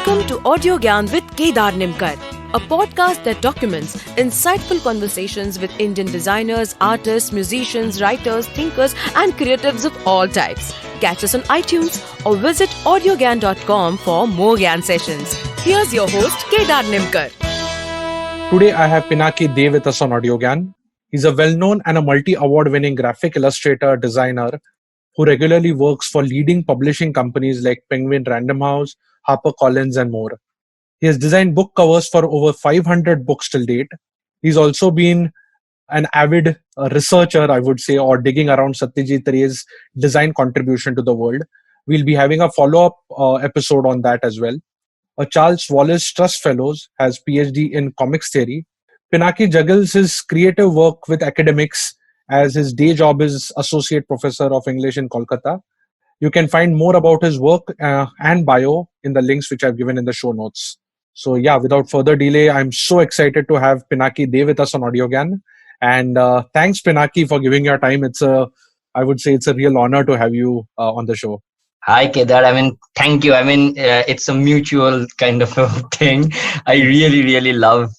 Welcome to Audio Gyan with Kedar Nimkar, a podcast that documents insightful conversations with Indian designers, artists, musicians, writers, thinkers, and creatives of all types. Catch us on iTunes or visit audiogyan.com for more Gyan sessions. Here's your host, Kedar Nimkar. Today, I have Pinaki Dev with us on AudioGyan. He's a well-known and a multi-award-winning graphic illustrator, designer who regularly works for leading publishing companies like Penguin Random House, HarperCollins, and more. He has designed book covers for over 500 books till date. He's also been an avid researcher, I would say, or digging around Satyajit Ray's design contribution to the world. We'll be having a follow-up episode on that as well. A Charles Wallace Trust Fellows, has PhD in comics theory. Pinaki juggles his creative work with academics as his day job is Associate Professor of English in Kolkata. You can find more about his work and bio in the links which I've given in the show notes. So yeah, without further delay, I'm so excited to have Pinaki Dev with us on AudioGyan. And thanks, Pinaki, for giving your time. I would say it's a real honor to have you on the show. Hi, Kedar. Thank you. It's a mutual kind of a thing. I really love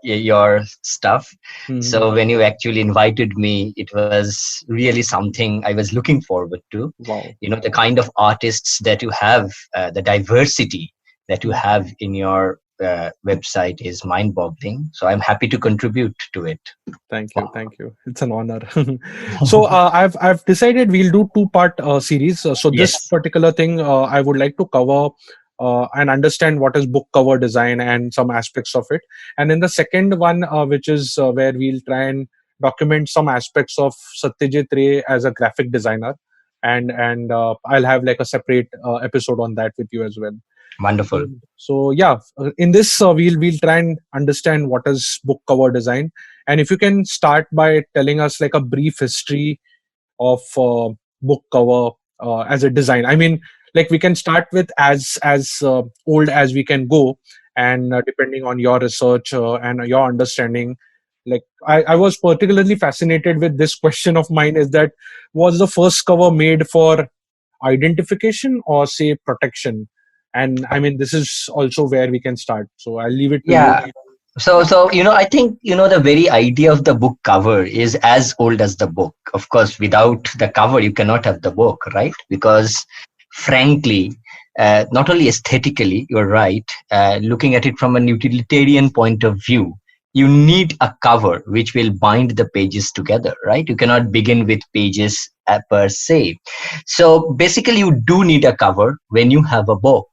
your stuff. Mm-hmm. So when you actually invited me, it was really something I was looking forward to. Wow. You know, the kind of artists that you have, the diversity that you have in your website is mind-boggling. So I'm happy to contribute to it. Thank you. It's an honor. So I've decided we'll do two-part series. So this particular thing I would like to cover and understand what is book cover design and some aspects of it. And in the second one, which is where we'll try and document some aspects of Satyajit Ray as a graphic designer, and I'll have like a separate episode on that with you as well. Wonderful. So yeah, in this we'll try and understand what is book cover design, and if you can start by telling us like a brief history of book cover as a design. I mean, like we can start with as old as we can go, and depending on your research and your understanding. Like I was particularly fascinated with this question of mine, is that was the first cover made for identification or say protection? And I mean, this is also where we can start. So I'll leave it to you. So I think the very idea of the book cover is as old as the book. Of course, without the cover, you cannot have the book, right? Because frankly, not only aesthetically, you're right. Looking at it from a utilitarian point of view, you need a cover which will bind the pages together, right? You cannot begin with pages per se. So basically, you do need a cover when you have a book.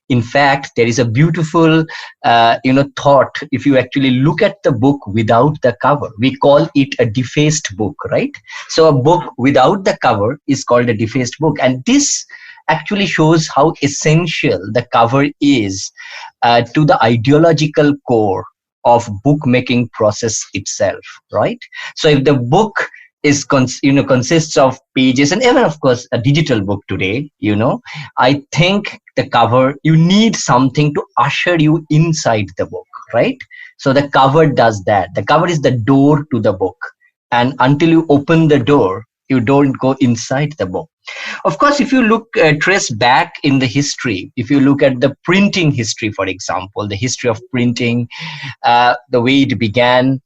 In fact, there is a beautiful, thought. If you actually look at the book without the cover, we call it a defaced book, right? So a book without the cover is called a defaced book. And this actually shows how essential the cover is to the ideological core of bookmaking process itself, right? So if the book is consists of pages, and even of course a digital book today, I think the cover, you need something to usher you inside the book, right? So the cover does that. The cover is the door to the book, and until you open the door, you don't go inside the book. Of course, if you look trace back in the history, if you look at the printing history, for example, the history of printing, the way it began,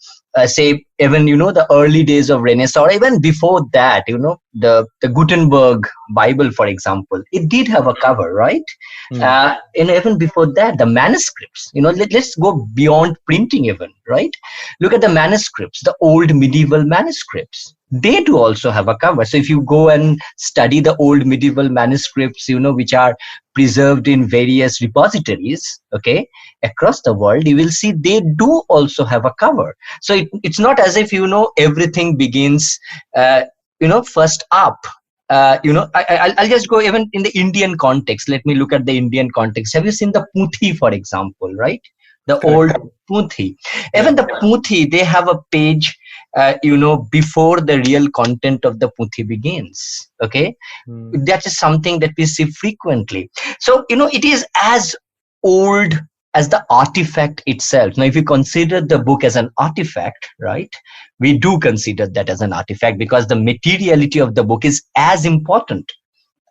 say even the early days of Renaissance, or even before that, the Gutenberg Bible, for example, it did have a cover, right? And even before that, the manuscripts, let's go beyond printing even, right? Look at the manuscripts, the old medieval manuscripts. They do also have a cover. So if you go and study the old medieval manuscripts, which are preserved in various repositories, okay, across the world, you will see they do also have a cover. So it's not as if, everything begins, first up. I'll just go even in the Indian context. Let me look at the Indian context. Have you seen the Puthi, for example, right? The old Puthi. Even the Puthi, they have a page, before the real content of the Puthi begins. Okay. That is something that we see frequently. So, it is as old as the artifact itself. Now, if you consider the book as an artifact, right, we do consider that as an artifact because the materiality of the book is as important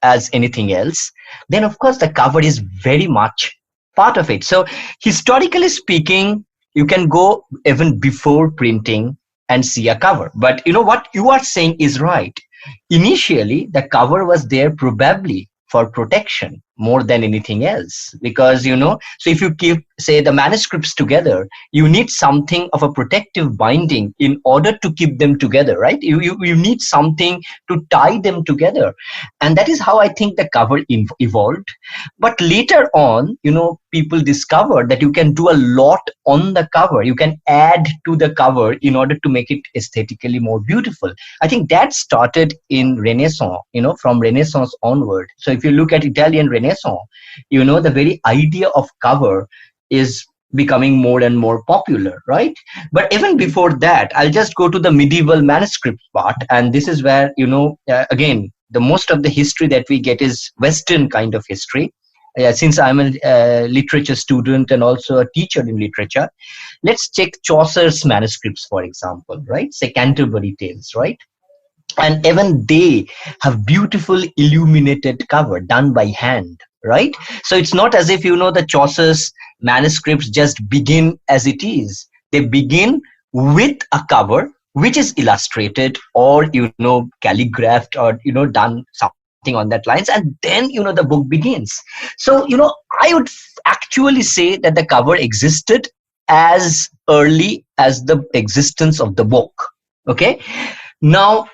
as anything else. Then, of course, the cover is very much part of it. So historically speaking, you can go even before printing and see a cover. But what you are saying is right. Initially, the cover was there probably for protection more than anything else, because so if you keep, say, the manuscripts together, you need something of a protective binding in order to keep them together, right? You need something to tie them together, and that is how I think the cover evolved. But later on, people discovered that you can do a lot on the cover. You can add to the cover in order to make it aesthetically more beautiful. I think that started in Renaissance, from Renaissance onward. So if you look at Italian Renaissance, the very idea of cover is becoming more and more popular, right? But even before that, I'll just go to the medieval manuscript part, and this is where again, the most of the history that we get is Western kind of history. Since I'm a literature student and also a teacher in literature, let's check Chaucer's manuscripts, for example, right? Say Canterbury Tales, right? And even they have beautiful illuminated cover done by hand, right? So it's not as if the Chaucer's manuscripts just begin as it is. They begin with a cover which is illustrated or calligraphed or done something on that lines, and then the book begins. So I would actually say that the cover existed as early as the existence of the book. Okay, now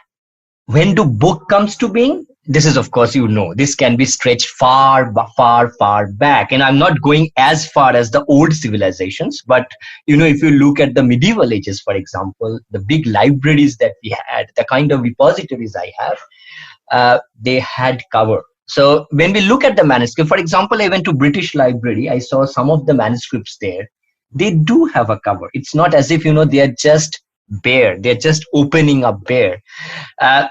when do book comes to being? This is, of course, this can be stretched far back. And I'm not going as far as the old civilizations, but, if you look at the medieval ages, for example, the big libraries that we had, the kind of repositories I have, they had cover. So when we look at the manuscript, for example, I went to British Library, I saw some of the manuscripts there. They do have a cover. It's not as if, they are just bare, they're just opening up bare.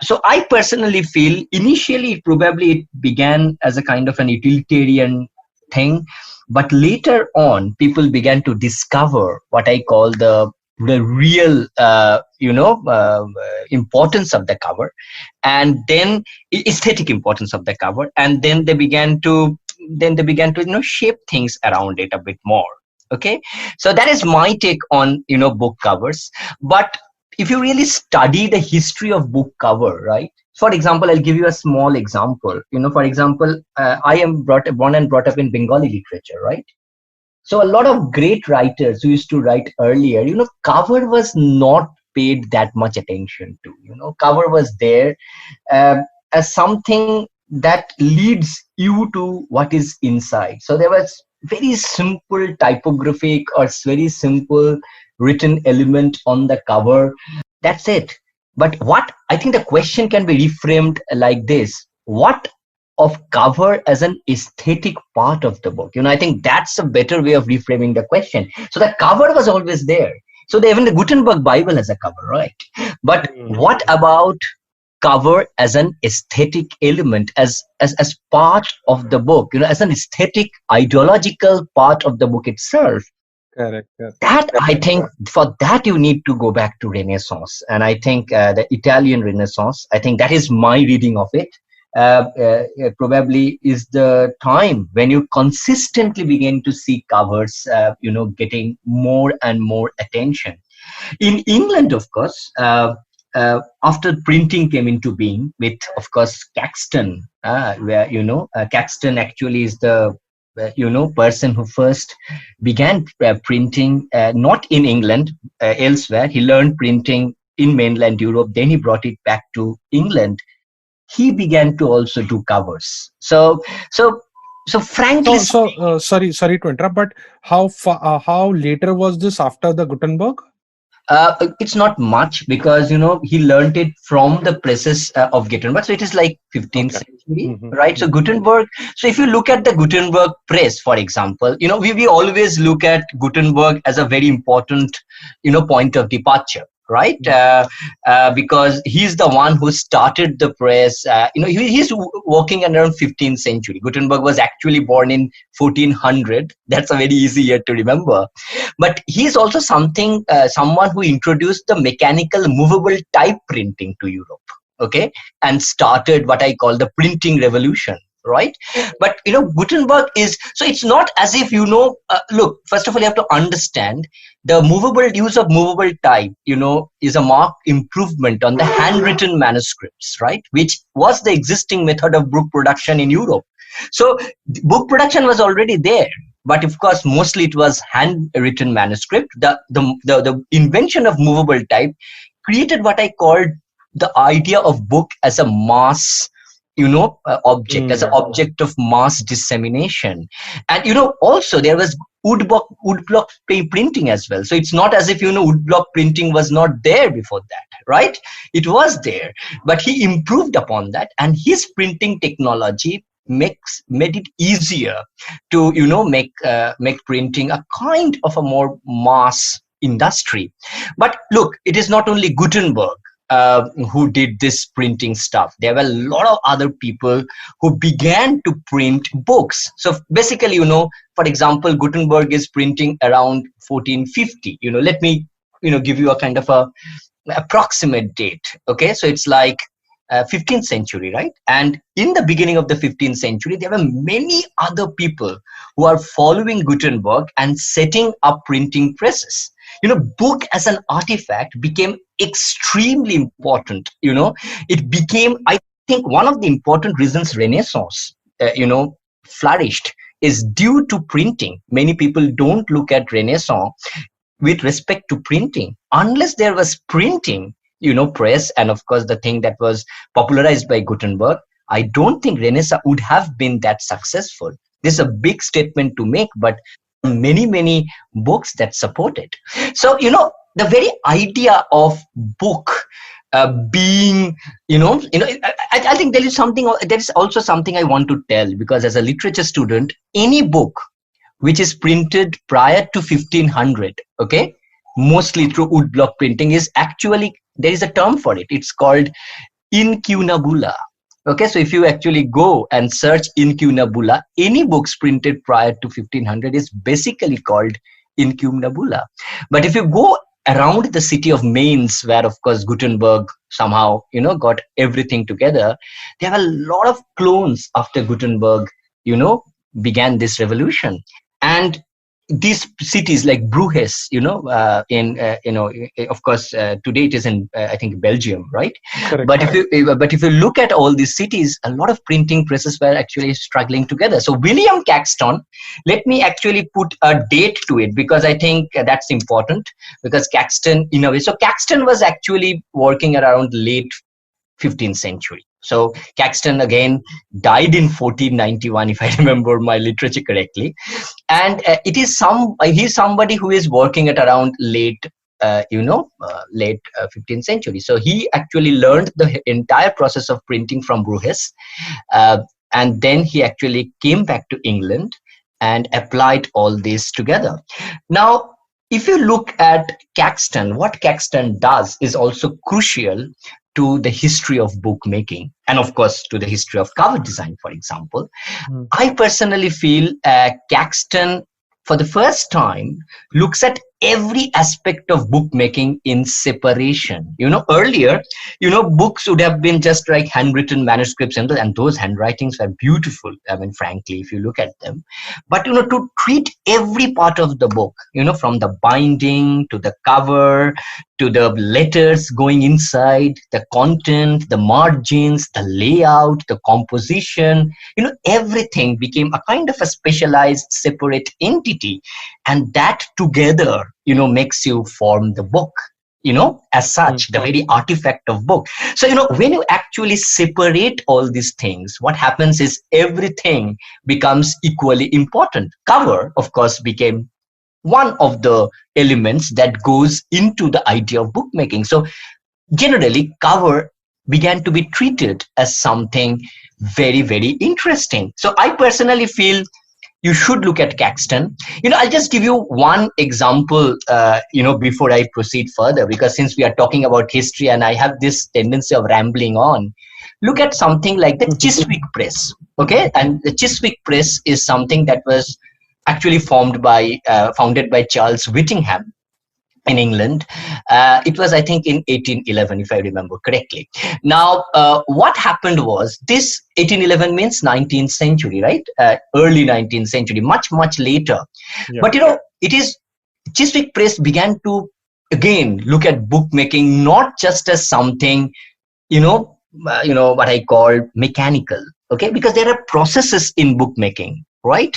So I personally feel initially probably it began as a kind of an utilitarian thing, but later on people began to discover what I call the real importance of the cover, and then aesthetic importance of the cover, and then they began to shape things around it a bit more. Okay, so that is my take on book covers. But if you really study the history of book cover, right? For example, I'll give you a small example. For example, I am born and brought up in Bengali literature, right? So a lot of great writers who used to write earlier, cover was not paid that much attention to. Cover was there as something that leads you to what is inside. So there was very simple typographic or very simple written element on the cover. That's it. But what I think the question can be reframed like this: what of cover as an aesthetic part of the book? I think that's a better way of reframing the question. So the cover was always there. So even the Gutenberg Bible has a cover, right? But what about cover as an aesthetic element, as part of the book, as an aesthetic ideological part of the book itself? Correct. That, I think, for that you need to go back to Renaissance, and I think the Italian Renaissance, I think that is my reading of it, probably is the time when you consistently begin to see covers getting more and more attention. In England, of course, after printing came into being with, of course, Caxton, where Caxton actually is the person who first began printing, not in England, elsewhere. He learned printing in mainland Europe, then he brought it back to England. He began to also do covers. So frankly, sorry to interrupt, but how later was this after the Gutenberg? It's not much, because he learned it from the presses of Gutenberg, so it is like 15th century, right? So Gutenberg, so if you look at the Gutenberg press, for example, we always look at Gutenberg as a very important point of departure, right? Because he's the one who started the press. He's working around 15th century. Gutenberg was actually born in 1400. That's a very easy year to remember. But he's also someone who introduced the mechanical movable type printing to Europe, okay, and started what I call the printing revolution, right? But Gutenberg is, so it's not as if look, first of all, you have to understand the use of movable type is a marked improvement on the handwritten manuscripts, right, which was the existing method of book production in Europe. So book production was already there, but of course mostly it was handwritten manuscript. The invention of movable type created what I called the idea of book as a mass object, as an object of mass dissemination. And also there was woodblock printing as well. So it's not as if woodblock printing was not there before that, right? It was there, but he improved upon that, and his printing technology made it easier to make printing a kind of a more mass industry. But look, it is not only Gutenberg who did this printing stuff. There were a lot of other people who began to print books. So basically, for example, Gutenberg is printing around 1450. Let me give you a kind of a approximate date. Okay, so it's like 15th century, right? And in the beginning of the 15th century, there were many other people who are following Gutenberg and setting up printing presses. Book as an artifact became extremely important. It became, I think, one of the important reasons Renaissance, flourished is due to printing. Many people don't look at Renaissance with respect to printing. Unless there was printing, press, and of course the thing that was popularized by Gutenberg, I don't think Renaissance would have been that successful. This is a big statement to make, but many books that support it. So the very idea of book being I think there is also something I want to tell, because as a literature student, any book which is printed prior to 1500, okay, mostly through woodblock printing, is actually, there is a term for it. It's called incunabula. Okay, so if you actually go and search incunabula, any books printed prior to 1500 is basically called incunabula. But if you go around the city of Mainz, where of course Gutenberg somehow got everything together, there are a lot of clones after Gutenberg began this revolution. And these cities like Bruges, of course, today it is in, I think, Belgium, right? Correct. But if you look at all these cities, a lot of printing presses were actually struggling together. So William Caxton, let me actually put a date to it, because I think that's important, because Caxton, in a way, so Caxton was actually working around late 15th century. So Caxton again died in 1491, if I remember my literature correctly, and he's somebody who is working at around late 15th century. So he actually learned the entire process of printing from Bruges, and then he actually came back to England and applied all this together. Now, if you look at Caxton, what Caxton does is also crucial to the history of bookmaking, and of course to the history of cover design, for example. I personally feel Caxton, for the first time, looks at every aspect of bookmaking in separation. Earlier, books would have been just like handwritten manuscripts, and those handwritings were beautiful, I mean, frankly, if you look at them. But, to treat every part of the book, from the binding to the cover, to the letters going inside, the content, the margins, the layout, the composition, everything became a kind of a specialized, separate entity. And that together, makes you form the book, as such, the very artifact of book. So, when you actually separate all these things, what happens is everything becomes equally important. Cover, of course, became one of the elements that goes into the idea of bookmaking. So generally, cover began to be treated as something very, very interesting. So I personally feel you should look at Caxton. I'll just give you one example, before I proceed further, because since we are talking about history and I have this tendency of rambling on, look at something like the Chiswick Press. Okay, and the Chiswick Press is something that was actually founded by Charles Whittingham. in England. It was, I think, in 1811, if I remember correctly. Now, what happened was this 1811 means 19th century, right? Early 19th century, much, much later. Yeah. But, it is Chiswick Press began to again look at bookmaking not just as something, what I call mechanical, okay? Because there are processes in bookmaking, right?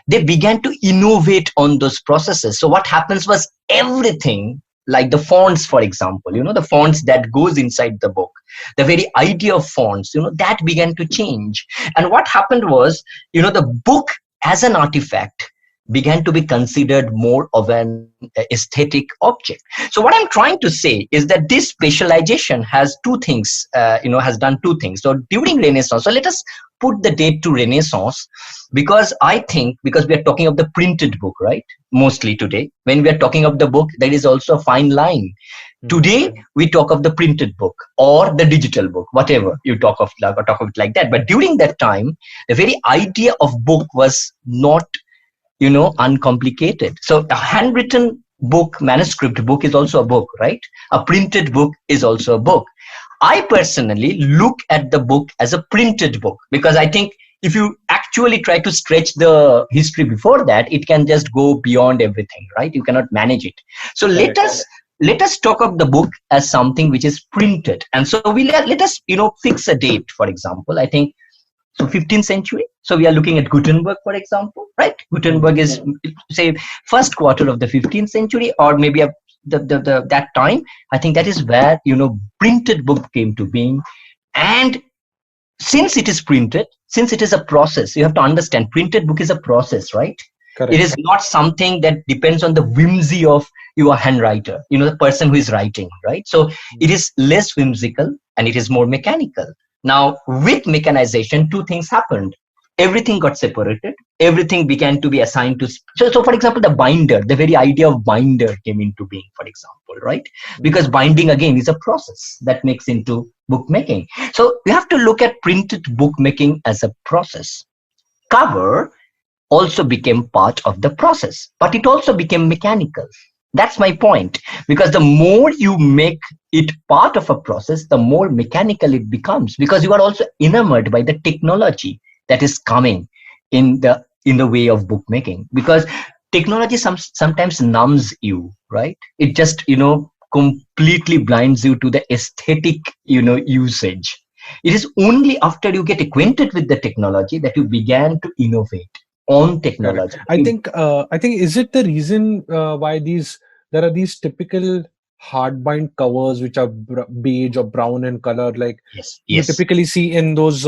They began to innovate on those processes. So what happens was everything, like the fonts, for example, the fonts that goes inside the book, the very idea of fonts, that began to change. And what happened was, the book as an artifact began to be considered more of an aesthetic object. So what I'm trying to say is that this specialization has two things, has done two things. So during Renaissance, so let us put the date to Renaissance, because I think, because we are talking of the printed book, right? Mostly today, when we are talking of the book, there is also a fine line. Today, we talk of the printed book or the digital book, whatever you talk of it like that. But during that time, the very idea of book was not uncomplicated. So a handwritten book, manuscript book is also a book, right? A printed book is also a book. I personally look at the book as a printed book, because I think if you actually try to stretch the history before that, it can just go beyond everything, right? You cannot manage it. So let us talk of the book as something which is printed. And so let us fix a date, for example. I think so 15th century. So we are looking at Gutenberg, for example, right? Gutenberg is, say, first quarter of the 15th century, or maybe that time. I think that is where, printed book came to being. And since it is printed, since it is a process, you have to understand, printed book is a process, right? Correct. It is not something that depends on the whimsy of your handwriter, the person who is writing, right? So it is less whimsical and it is more mechanical. Now, with mechanization, two things happened. Everything got separated. Everything began to be assigned to. So for example, the binder, the very idea of binder came into being, for example, right? Because binding, again, is a process that makes into bookmaking. So you have to look at printed bookmaking as a process. Cover also became part of the process, but it also became mechanical. That's my point, because the more you make it part of a process, the more mechanical it becomes, because you are also enamored by the technology that is coming in the way of bookmaking, because technology sometimes numbs you, right? It just completely blinds you to the aesthetic usage. It is only after you get acquainted with the technology that you began to innovate on technology. I think is it the reason why there are these typical hardbind covers which are beige or brown in color, like you typically see in those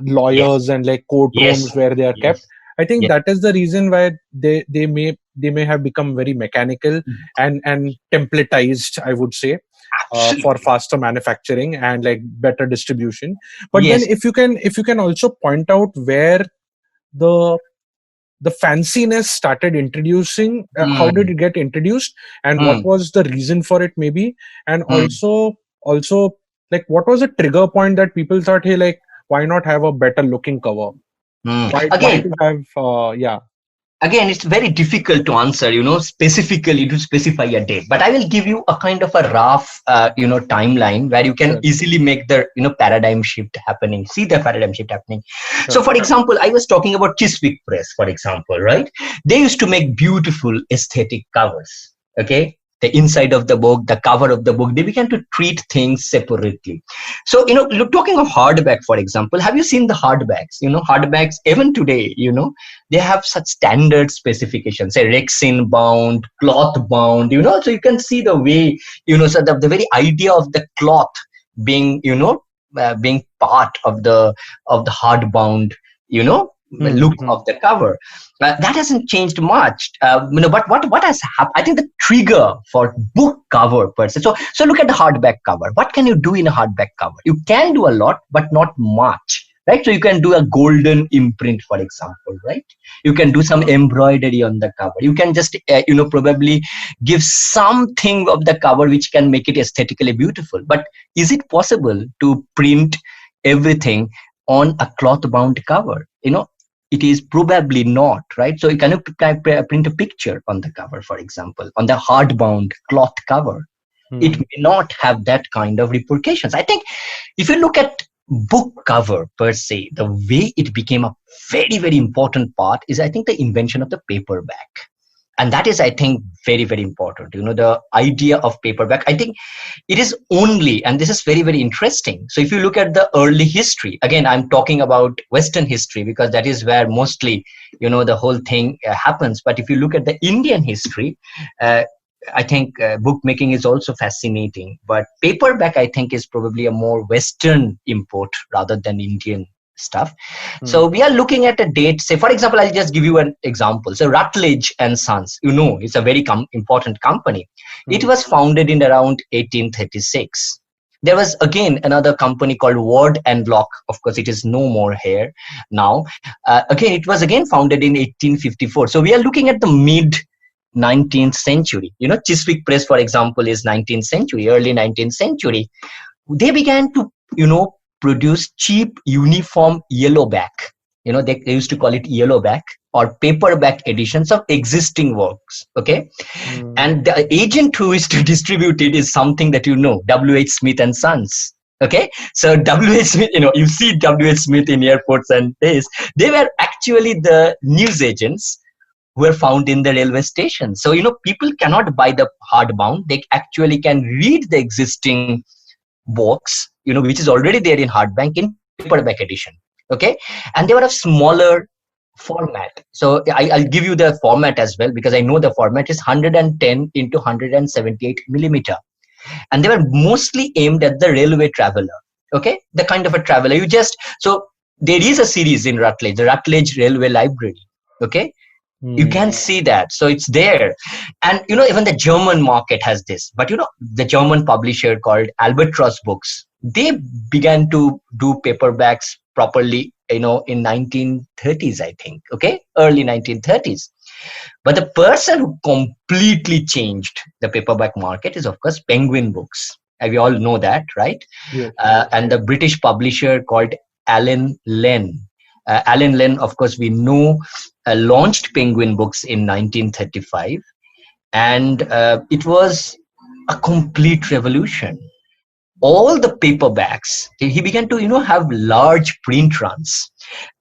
lawyers and like courtrooms where they are kept. I think that is the reason why they may have become very mechanical and templatized, I would say, for faster manufacturing and like better distribution. But then if you can also point out where the fanciness started introducing, how did it get introduced, and what was the reason for it, maybe, and also like what was the trigger point that people thought, hey, like, why not have a better looking cover? Why to have Again, it's very difficult to answer, specifically to specify a date. But I will give you a kind of a rough, timeline where you can easily make the, paradigm shift happening. See the paradigm shift happening. So, for example, I was talking about Chiswick Press, for example, right? They used to make beautiful aesthetic covers. Okay. The inside of the book, the cover of the book, they began to treat things separately. So, talking of hardback, for example, have you seen the hardbacks? Hardbacks, even today, they have such standard specifications, say Rexin bound, cloth bound, so you can see the way, so the very idea of the cloth being, being part of the hardbound, look of the cover. That hasn't changed much, but what has happened? I think the trigger for book cover per se. So look at the hardback cover. What can you do in a hardback cover? You can do a lot, but not much, right? So you can do a golden imprint, for example, right? You can do some embroidery on the cover. You can just, probably give something of the cover which can make it aesthetically beautiful. But is it possible to print everything on a cloth bound cover? it is probably not, right? So you cannot print a picture on the cover, for example, on the hardbound cloth cover. It may not have that kind of repercussions. I think if you look at book cover per se, the way it became a very, very important part is, I think, the invention of the paperback. And that is, I think, very, very important. The idea of paperback, I think it is only, and this is very, very interesting. So if you look at the early history, again, I'm talking about Western history because that is where mostly, the whole thing happens. But if you look at the Indian history, I think bookmaking is also fascinating. But paperback, I think, is probably a more Western import rather than Indian stuff. So we are looking at a date, say, for example, I'll just give you an example. So Routledge and Sons, it's a very important company. It was founded in around 1836. There was again another company called Ward and Lock. Of course, it is no more here now. Again, it was again founded in 1854. So we are looking at the mid 19th century. Chiswick Press, for example, is 19th century, early 19th century. They began to, produce cheap uniform yellowback. They used to call it yellowback or paperback editions of existing works. Okay. And the agent who is to distribute it is something that W.H. Smith and Sons. Okay. So W.H. Smith, you see W.H. Smith in airports and this, they were actually the news agents who were found in the railway station. So, people cannot buy the hardbound. They actually can read the existing books, which is already there in hardback in paperback edition. Okay. And they were of smaller format. So I'll give you the format as well, because I know the format is 110 into 178 millimeter. And they were mostly aimed at the railway traveler. Okay. The kind of a traveler so there is a series in Routledge, the Routledge Railway Library. Okay. You can see that. So it's there. And, even the German market has this. But, the German publisher called Albatross Books, they began to do paperbacks properly, in 1930s, I think. Okay. Early 1930s. But the person who completely changed the paperback market is, of course, Penguin Books. We all know that, right? Yeah. And the British publisher called Allen Len. Allen Len, of course, we know, launched Penguin Books in 1935. And it was a complete revolution. All the paperbacks, he began to, have large print runs.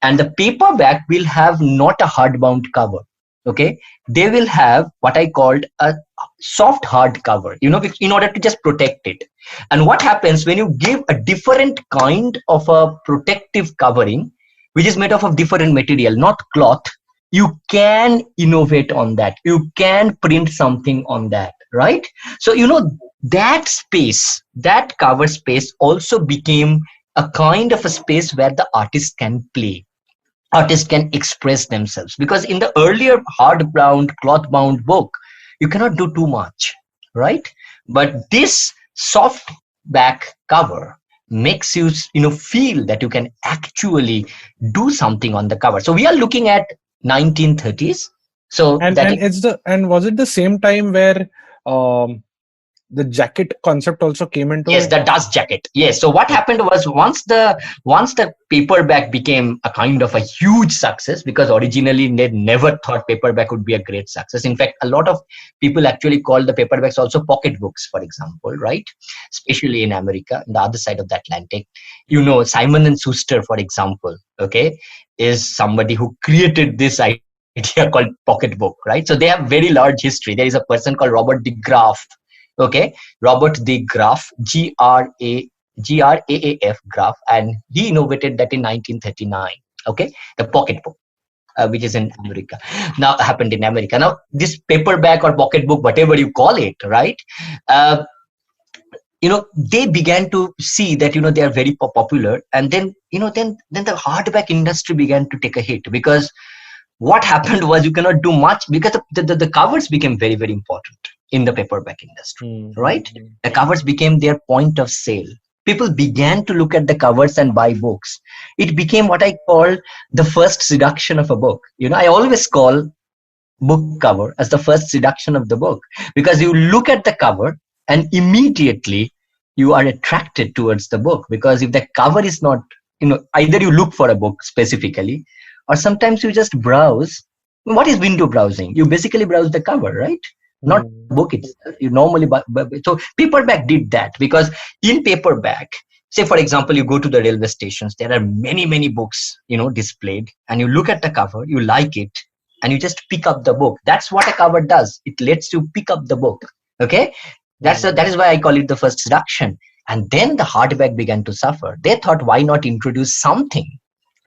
And the paperback will have not a hardbound cover. Okay. They will have what I called a soft hard cover, in order to just protect it. And what happens when you give a different kind of a protective covering, which is made of different material, not cloth, you can innovate on that. You can print something on that, right? So, that space, that cover space also became a kind of a space where the artist can play. Artists can express themselves. Because in the earlier hard-bound, cloth-bound book, you cannot do too much, right? But this soft back cover makes you, feel that you can actually do something on the cover. So we are looking at 1930s. So and was it the same time where the jacket concept also came into? Yes, the dust jacket. Yes. So what happened was once the paperback became a kind of a huge success, because originally they never thought paperback would be a great success. In fact, a lot of people actually call the paperbacks also pocket books, for example, right? Especially in America, on the other side of the Atlantic. Simon and Schuster, for example, okay, is somebody who created this idea called pocket book, right? So they have very large history. There is a person called Robert de Graaf. Okay, Robert de Graaf, Graaf, Graaf, and he innovated that in 1939. Okay, the pocket book, which is in America. Now happened in America. Now this paperback or pocket book, whatever you call it, right? They began to see that they are very popular, and then then the hardback industry began to take a hit, because what happened was you cannot do much, because the covers became very, very important in the paperback industry, right? The covers became their point of sale. People began to look at the covers and buy books. It became what I call the first seduction of a book. I always call book cover as the first seduction of the book, because you look at the cover and immediately you are attracted towards the book. Because if the cover is not, either you look for a book specifically, or sometimes you just browse. What is window browsing? You basically browse the cover, right? Not Mm. the book itself. You normally so paperback did that, because in paperback, say for example, you go to the railway stations, there are many books, displayed, and you look at the cover, you like it, and you just pick up the book. That's what a cover does. It lets you pick up the book. Okay, that is why I call it the first seduction. And then the hardback began to suffer. They thought, why not introduce something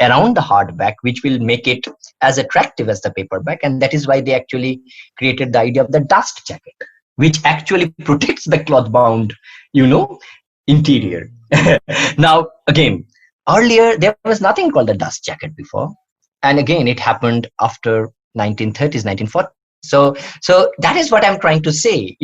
around the hardback which will make it as attractive as the paperback? And that is why they actually created the idea of the dust jacket, which actually protects the cloth bound, interior. Now, again, earlier there was nothing called the dust jacket before. And again, it happened after 1930s, 1940s. So that is what I'm trying to say.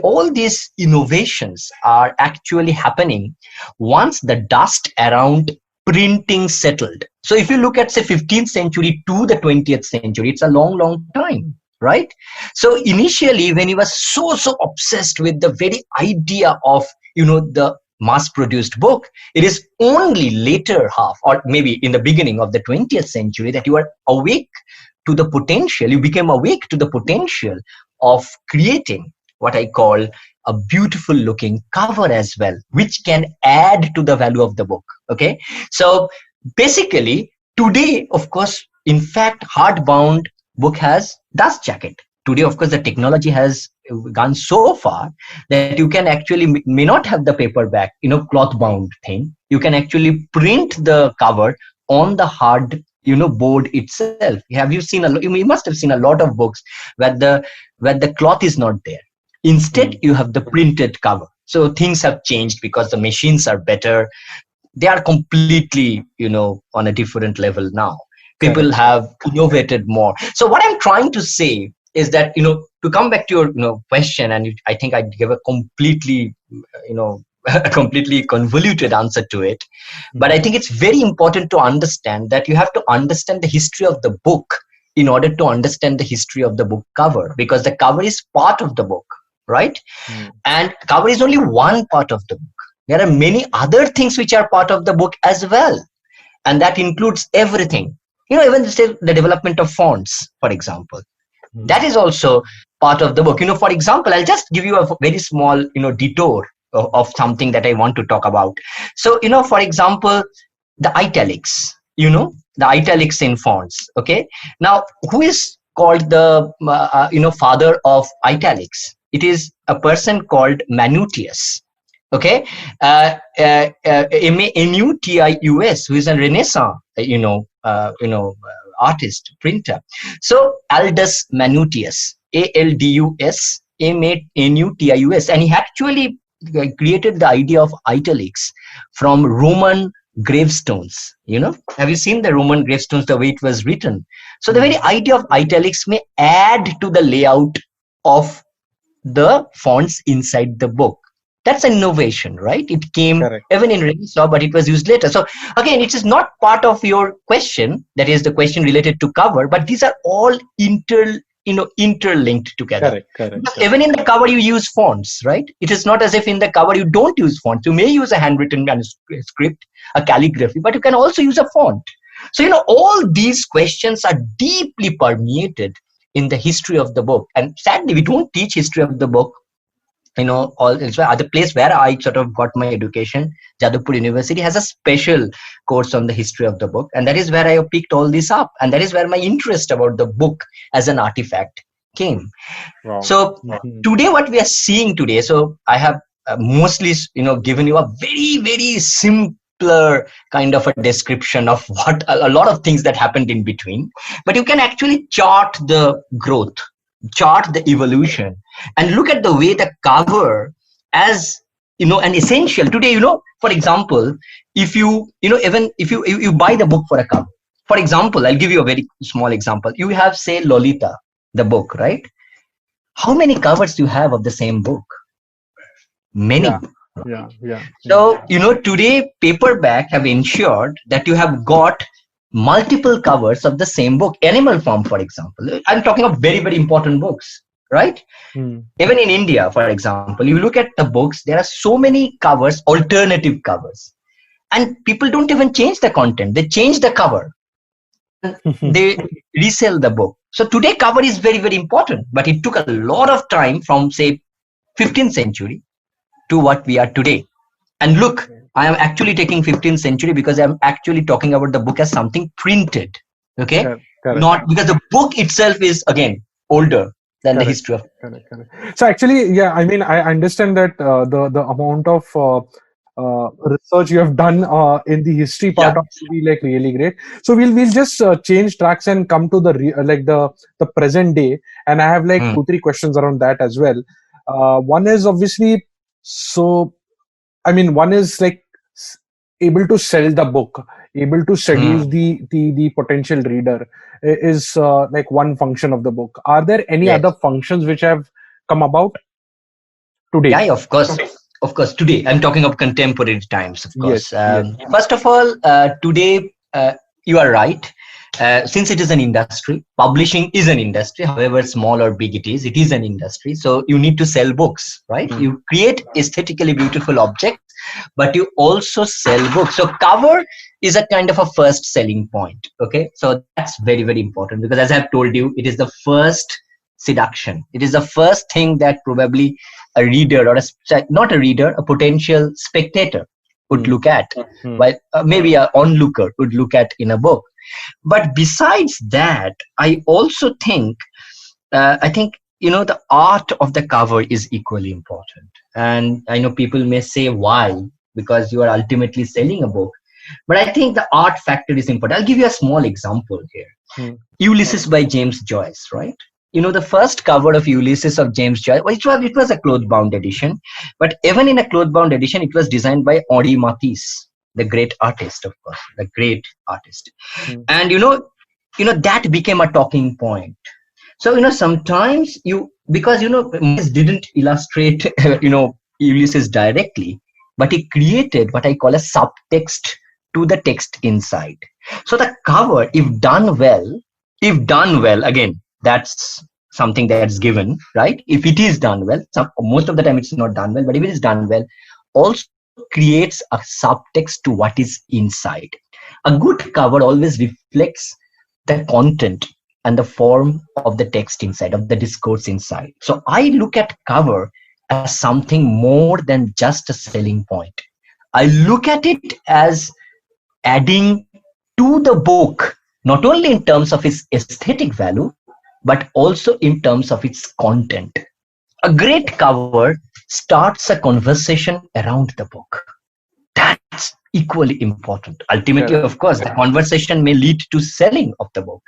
All these innovations are actually happening once the dust around printing settled. So if you look at, say, 15th century to the 20th century, it's a long time, right? So initially, when he was so obsessed with the very idea of, the mass-produced book, it is only later half, or maybe in the beginning of the 20th century, that you are awake to the potential. You became awake to the potential of creating what I call a beautiful looking cover as well, which can add to the value of the book. Okay, so basically today, of course, in fact, hardbound book has dust jacket. Today, of course, the technology has gone so far that you can actually may not have the paperback, cloth bound thing. You can actually print the cover on the hard board itself. Have you seen you must have seen a lot of books where the cloth is not there. Instead, you have the printed cover. So things have changed because the machines are better. They are completely, on a different level now. People have innovated more. So what I'm trying to say is that, to come back to your, question, and I think I gave a completely, a completely convoluted answer to it. But I think it's very important to understand that you have to understand the history of the book in order to understand the history of the book cover, because the cover is part of the book, right? And cover is only one part of the book. There are many other things which are part of the book as well. And that includes everything. Even the development of fonts, for example, that is also part of the book. For example, I'll just give you a very small, detour of something that I want to talk about. So, for example, the italics, the italics in fonts. Okay. Now, who is called the, father of italics? It is a person called Manutius. Okay. Manutius, who is a Renaissance, artist, printer. So Aldus Manutius, Aldus Manutius, and he actually created the idea of italics from Roman gravestones. Have you seen the Roman gravestones, the way it was written? So the very idea of italics may add to the layout of the fonts inside the book. That's an innovation, right? It came even in Renaissance, but it was used later. So again, it is not part of your question, that is the question related to cover, but these are all interlinked together. Correct. Even in the cover, you use fonts, right? It is not as if in the cover you don't use fonts. You may use a handwritten manuscript, a calligraphy, but you can also use a font. So, all these questions are deeply permeated in the history of the book. And sadly, we don't teach history of the book. The place where I sort of got my education, Jadavpur University, has a special course on the history of the book. And that is where I picked all this up. And that is where my interest about the book as an artifact came. Wow. So today, what we are seeing today, so I have mostly, given you a very, very simpler kind of a description of what a lot of things that happened in between. But you can actually chart the growth, chart the evolution, and look at the way the cover as an essential today. For example, if you even if you buy the book for a cover, for example, I'll give you a very small example. You have, say, Lolita, the book, right? How many covers do you have of the same book? Many. Yeah. So today paperback have ensured that you have got multiple covers of the same book. Animal Farm, for example, I'm talking of very, very important books, right? Even in India, for example, you look at the books, there are so many covers, alternative covers, and people don't even change the content, they change the cover. they resell the book. So today cover is very, very important, but it took a lot of time from say 15th century to what we are today. And look, I am actually taking 15th century because I'm actually talking about the book as something printed. Okay. Correct. Not because the book itself is again older than the Correct. history of. Correct. So actually, yeah, I mean, I understand that the amount of research you have done in the history part of to be like really great. So we'll just change tracks and come to the like the present day, and I have like 2-3 questions around that as well. One is obviously, so I mean, one is like able to sell the book, able to seduce the potential reader is like one function of the book. Are there any other functions which have come about today? Yeah, of course. Of course, today I'm talking of contemporary times. Of course, Yes. First of all, today you are right. Since it is an industry, publishing is an industry. However small or big it is an industry. So you need to sell books, right? You create aesthetically beautiful objects, but you also sell books. So cover is a kind of a first selling point. Okay, so that's very, very important because as I've told you, it is the first seduction. It is the first thing that probably a reader or not a reader, a potential spectator would look at, while maybe an onlooker would look at in a book. But besides that, I also think, the art of the cover is equally important. And I know people may say, why? Because you are ultimately selling a book. But I think the art factor is important. I'll give you a small example here. Ulysses by James Joyce, right? The first cover of Ulysses of James Joyce, it was a cloth-bound edition. But even in a cloth-bound edition, it was designed by Henri Matisse, the great artist, of course, the great artist. And that became a talking point. So sometimes because Matisse didn't illustrate Ulysses directly, but he created what I call a subtext to the text inside. So the cover, if done well, again, that's something that's given, right? If it is done well, most of the time it's not done well, but if it is done well, also creates a subtext to what is inside. A good cover always reflects the content and the form of the text inside, of the discourse inside. So I look at cover as something more than just a selling point. I look at it as adding to the book, not only in terms of its aesthetic value, but also in terms of its content. A great cover starts a conversation around the book. That's equally important. Ultimately, of course, the conversation may lead to selling of the book.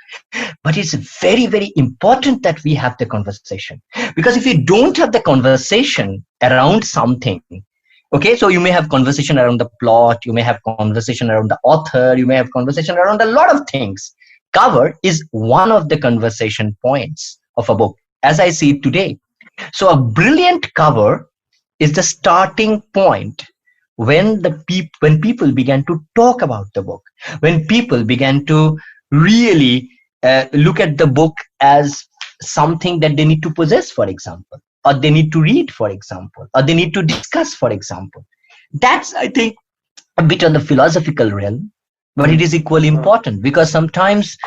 But it's very, very important that we have the conversation. Because if you don't have the conversation around something, okay, so you may have conversation around the plot, you may have conversation around the author, you may have conversation around a lot of things. Cover is one of the conversation points of a book, as I see it today. So a brilliant cover is the starting point when people began to talk about the book, when people began to really look at the book as something that they need to possess, for example, or they need to read, for example, or they need to discuss, for example. That's, I think, a bit on the philosophical realm, but it is equally important because sometimes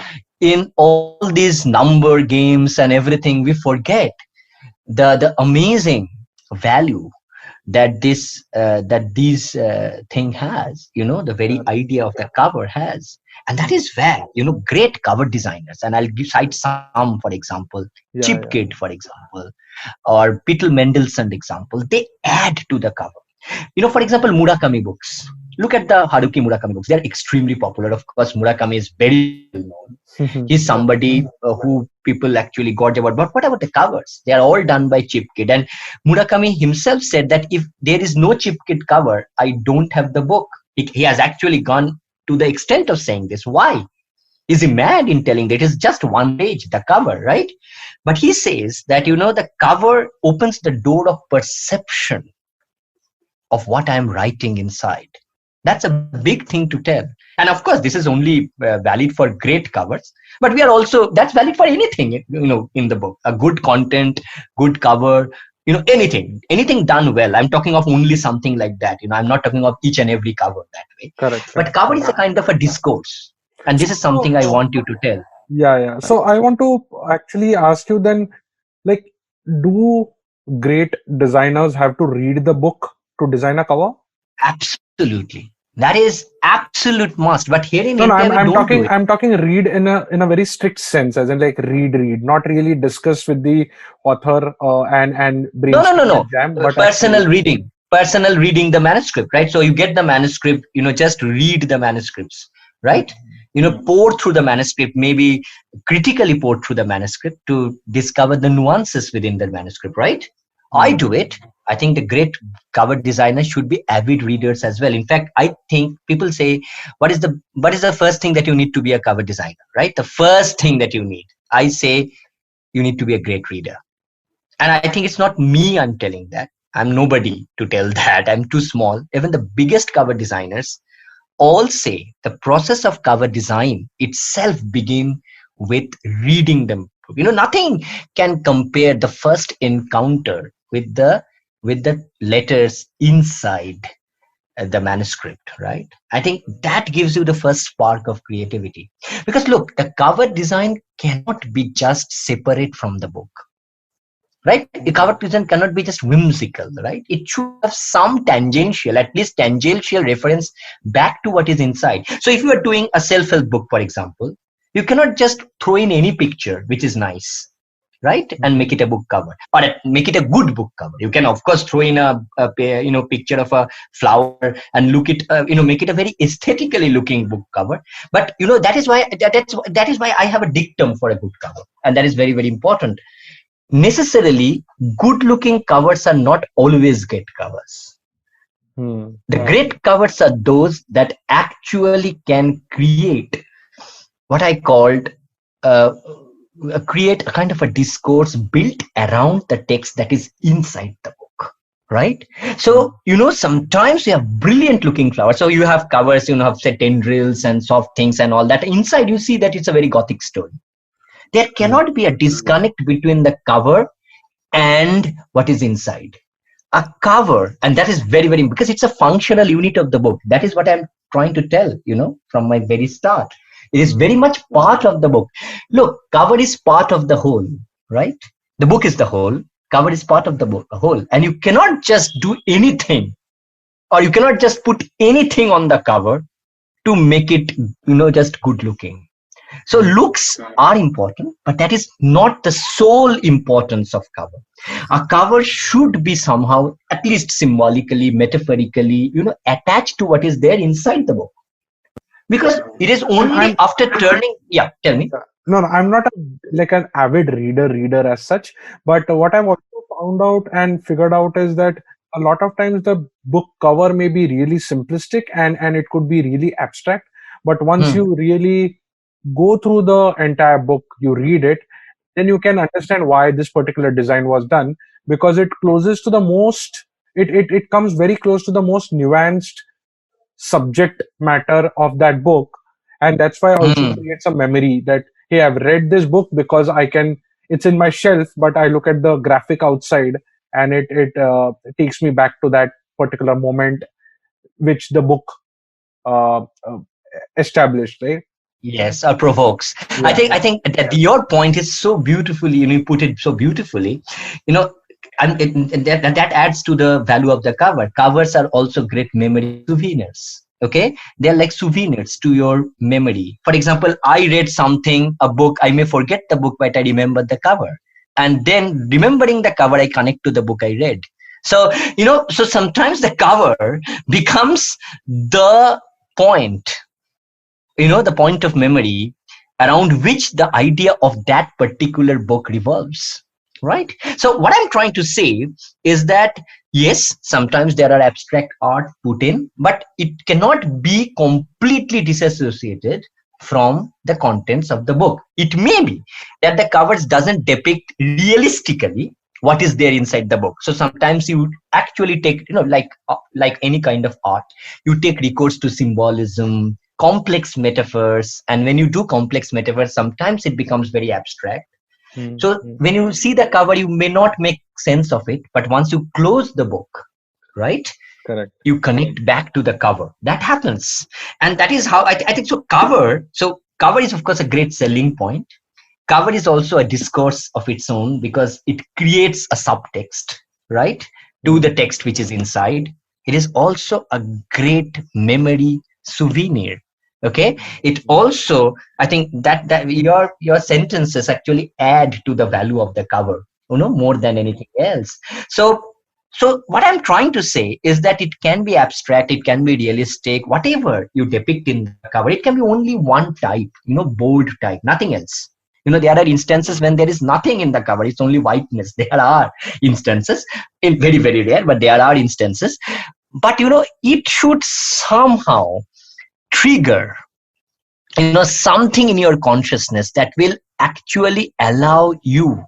in all these number games and everything, we forget the amazing value that this thing has, the very idea of the cover has. And that is where, great cover designers, and I'll cite some, for example, Chip Kidd, for example, or Peter Mendelssohn example, they add to the cover. For example, Murakami books. Look at the Haruki Murakami books. They're extremely popular. Of course, Murakami is very well known. He's somebody who people actually got about. But what about the covers? They are all done by Chip Kidd. And Murakami himself said that if there is no Chip Kidd cover, I don't have the book. He has actually gone to the extent of saying this. Why? Is he mad in telling that it is just one page, the cover, right? But he says that, the cover opens the door of perception of what I'm writing inside. That's a big thing to tell. And of course, this is only valid for great covers, but that's valid for anything, in the book. A good content, good cover, anything done well. I'm talking of only something like that. I'm not talking of each and every cover that way. Correct. But cover is a kind of a discourse. And this is something I want you to tell. Yeah. Right? So I want to actually ask you then, like, do great designers have to read the book to design a cover? Absolutely. That is absolute must. But here in No, India, we I'm don't do talking, it. read in a very strict sense, as in like read, not really discuss with the author and No, no, no, brainstorm no. and jam, but Personal actually. reading. Personal reading the manuscript, right? So you get the manuscript, just read the manuscripts, Hmm, right? Pour through the manuscript, maybe critically pour through the manuscript to discover the nuances within the manuscript, right? I hmm, do it. I think the great cover designers should be avid readers as well. In fact, I think people say, what is the first thing that you need to be a cover designer, right? The first thing that you need. I say you need to be a great reader. And I think it's not me I'm telling that. I'm nobody to tell that. I'm too small. Even the biggest cover designers all say the process of cover design itself begin with reading them. Nothing can compare the first encounter with the letters inside the manuscript, right? I think that gives you the first spark of creativity. Because look, the cover design cannot be just separate from the book, right? A cover design cannot be just whimsical, right? It should have some tangential, at least tangential reference back to what is inside. So if you are doing a self-help book, for example, you cannot just throw in any picture which is nice, right, and make it a book cover, or make it a good book cover. You can of course throw in a picture of a flower and look it make it a very aesthetically looking book cover. But that is why I have a dictum for a good cover, and that is very, very important. Necessarily good looking covers are not always great covers. hmm, The great covers are those that actually can create what I called uh, create a kind of a discourse built around the text that is inside the book, right? hmm, So sometimes you have brilliant looking flowers, so you have covers, have say tendrils and soft things and all that. Inside you see that it's a very gothic story. There hmm, cannot be a disconnect between the cover and what is inside. A cover, and that is very, very, because it's a functional unit of the book. That is what I'm trying to tell, from my very start. It is very much part of the book. Look, cover is part of the whole, right? The book is the whole, cover is part of the book, whole. And you cannot just do anything, or you cannot just put anything on the cover to make it, just good looking. So hmm. looks are important, but that is not the sole importance of cover. A cover should be somehow, at least symbolically, metaphorically, attached to what is there inside the book. Because it is only I'm after turning, yeah, tell me. no, I'm not like an avid reader as such, but what I've also found out and figured out is that a lot of times the book cover may be really simplistic and it could be really abstract, but once Hmm. you really go through the entire book, you read it, then you can understand why this particular design was done, because it closes to the most it comes very close to the most nuanced subject matter of that book. And that's why also Hmm. creates a memory that, hey, I've read this book because I can, it's in my shelf, but I look at the graphic outside and it takes me back to that particular moment which the book uh, uh, established, right? Yes, or provokes. I Yeah. think I think that your point is so beautifully, you put it so beautifully, you know, and that adds to the value of the cover. Covers are also great memory souvenirs. Okay, they're like souvenirs to your memory. For example, I read something, a book. I may forget the book, but I remember the cover, and then remembering the cover, I connect to the book I read. So so sometimes the cover becomes the point, the point of memory around which the idea of that particular book revolves, right? So what I'm trying to say is that yes, sometimes there are abstract art put in, but it cannot be completely disassociated from the contents of the book. It may be that the covers doesn't depict realistically what is there inside the book. So sometimes you actually take, like any kind of art, you take recourse to symbolism, complex metaphors, and when you do complex metaphors, sometimes it becomes very abstract. So Mm-hmm. when you see the cover, you may not make sense of it, but once you close the book, right, Correct. You connect back to the cover. That happens. And that is how I think so. Cover is, of course, a great selling point. Cover is also a discourse of its own because it creates a subtext, right, to the text which is inside. It is also a great memory souvenir. Okay, it also, I think that your sentences actually add to the value of the cover, more than anything else. So what I'm trying to say is that it can be abstract, it can be realistic, whatever you depict in the cover. It can be only one type, bold type, nothing else. There are instances when there is nothing in the cover, it's only whiteness. There are instances, in very, very rare, but there are instances. But it should somehow trigger something in your consciousness that will actually allow you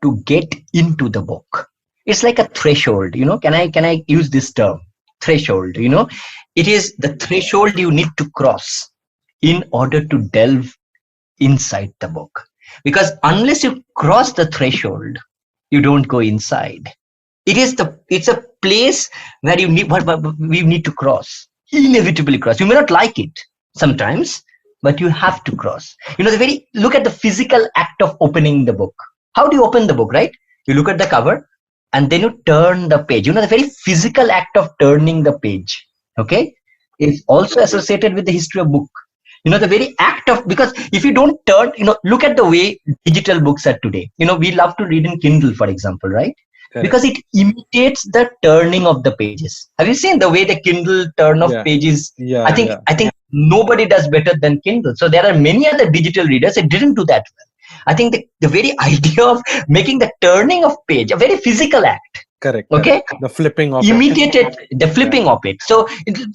to get into the book. It's like a threshold. Can I use this term, threshold? It is the threshold you need to cross in order to delve inside the book, because unless you cross the threshold, you don't go inside. It's a place where we need to cross, inevitably cross. You may not like it sometimes, but you have to cross. Look at the physical act of opening the book. How do you open the book, right? You look at the cover and then you turn the page. The very physical act of turning the page, okay, is also associated with the history of book. The very act of, because if you don't turn, look at the way digital books are today. We love to read in Kindle, for example, right? Correct. Because it imitates the turning of the pages. Have you seen the way the Kindle turn of pages? I think nobody does better than Kindle. So there are many other digital readers that didn't do that well. I think the very idea of making the turning of page a very physical act. Correct. Okay. The flipping of imitated it. The flipping of it. So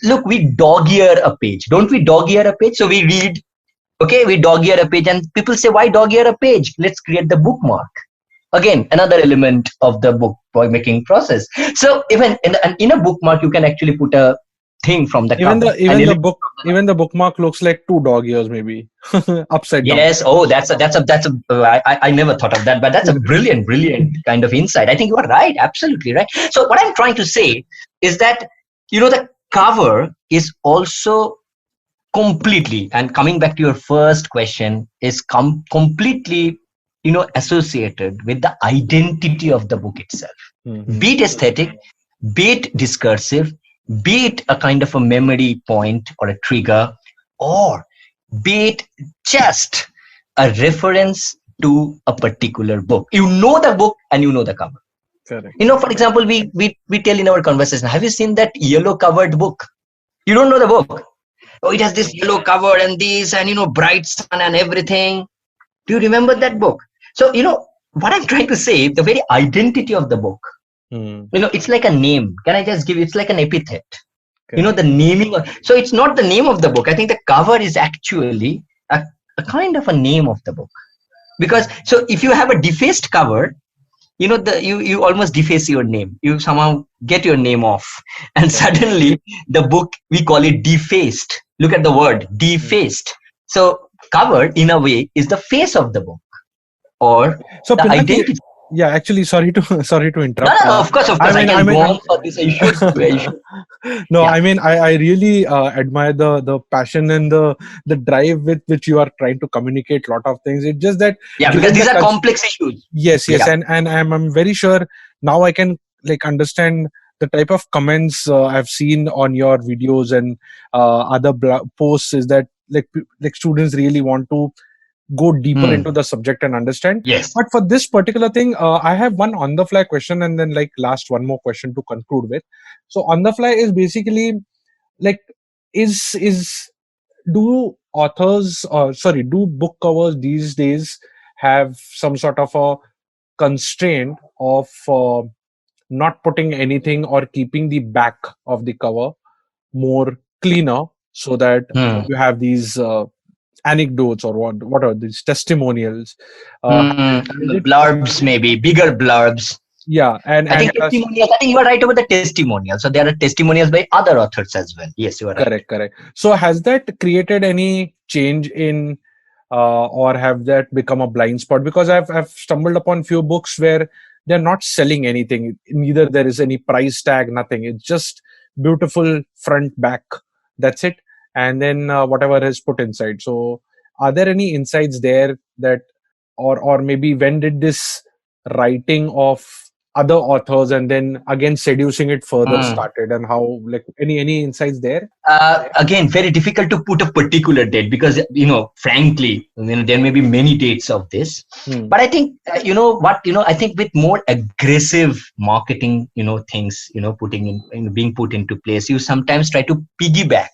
look, we dog ear a page, don't we? Dog ear a page. So we read. Okay, we dog ear a page, and people say, "Why dog ear a page? Let's create the bookmark." Again, another element of the book making process. So even in a bookmark, you can actually put a thing from the cover. Even the bookmark looks like two dog ears, maybe upside down. Yes. Oh, I never thought of that, but that's a brilliant kind of insight. I think you are right, absolutely right. So what I'm trying to say is that the cover is also completely, and coming back to your first question, is completely associated with the identity of the book itself. Mm-hmm. Be it aesthetic, be it discursive, be it a kind of a memory point or a trigger, or be it just a reference to a particular book. You know the book and you know the cover. Correct. For example, we tell in our conversation, have you seen that yellow covered book? You don't know the book. Oh, it has this yellow cover and this and bright sun and everything. Do you remember that book? So what I'm trying to say, the very identity of the book, it's like a name. Can I just give you? It's like an epithet. Okay. The naming. So it's not the name of the book. I think the cover is actually a kind of a name of the book. Because so if you have a defaced cover, you almost deface your name. You somehow get your name off, and suddenly the book, we call it defaced. Look at the word defaced. So cover in a way is the face of the book, or so the identity. Yeah, actually, sorry to interrupt. No, of course, I can go on for this issue. No, yeah. I really admire the passion and the drive with which you are trying to communicate a lot of things. It's just that because these are complex issues. Yes, yeah. and I'm very sure now I can understand the type of comments I've seen on your videos and other posts is that like students really want to go deeper into the subject and understand. Yes. But for this particular thing, I have one on the fly question and then last one more question to conclude with. So on the fly is basically do book covers these days have some sort of a constraint of not putting anything or keeping the back of the cover more cleaner so that you have these anecdotes or what are these testimonials, blurbs, maybe bigger blurbs. Yeah, and I think testimonials. I think you are right about the testimonials. So there are testimonials by other authors as well. Yes, you are right. Correct. So has that created any change in, or have that become a blind spot? Because I've stumbled upon few books where they're not selling anything. Neither there is any price tag, nothing. It's just beautiful front back. That's it. And then whatever is put inside. So are there any insights there that, or maybe when did this writing of other authors and then again seducing it further Mm. started, and how, like, any insights there? Again, very difficult to put a particular date because, frankly, there may be many dates of this. Hmm. But I think, I think with more aggressive marketing, things, being put into place, you sometimes try to piggyback,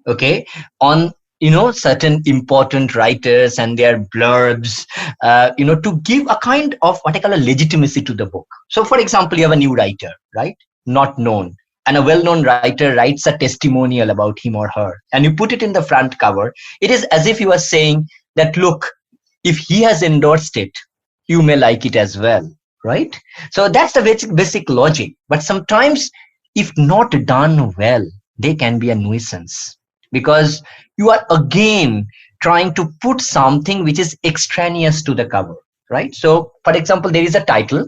okay, on, certain important writers and their blurbs, to give a kind of what I call a legitimacy to the book. So, for example, you have a new writer, right? Not known. And a well-known writer writes a testimonial about him or her, and you put it in the front cover. It is as if you are saying that, look, if he has endorsed it, you may like it as well, right? So that's the basic logic. But sometimes, if not done well, they can be a nuisance, because you are again trying to put something which is extraneous to the cover, right? So, for example, there is a title,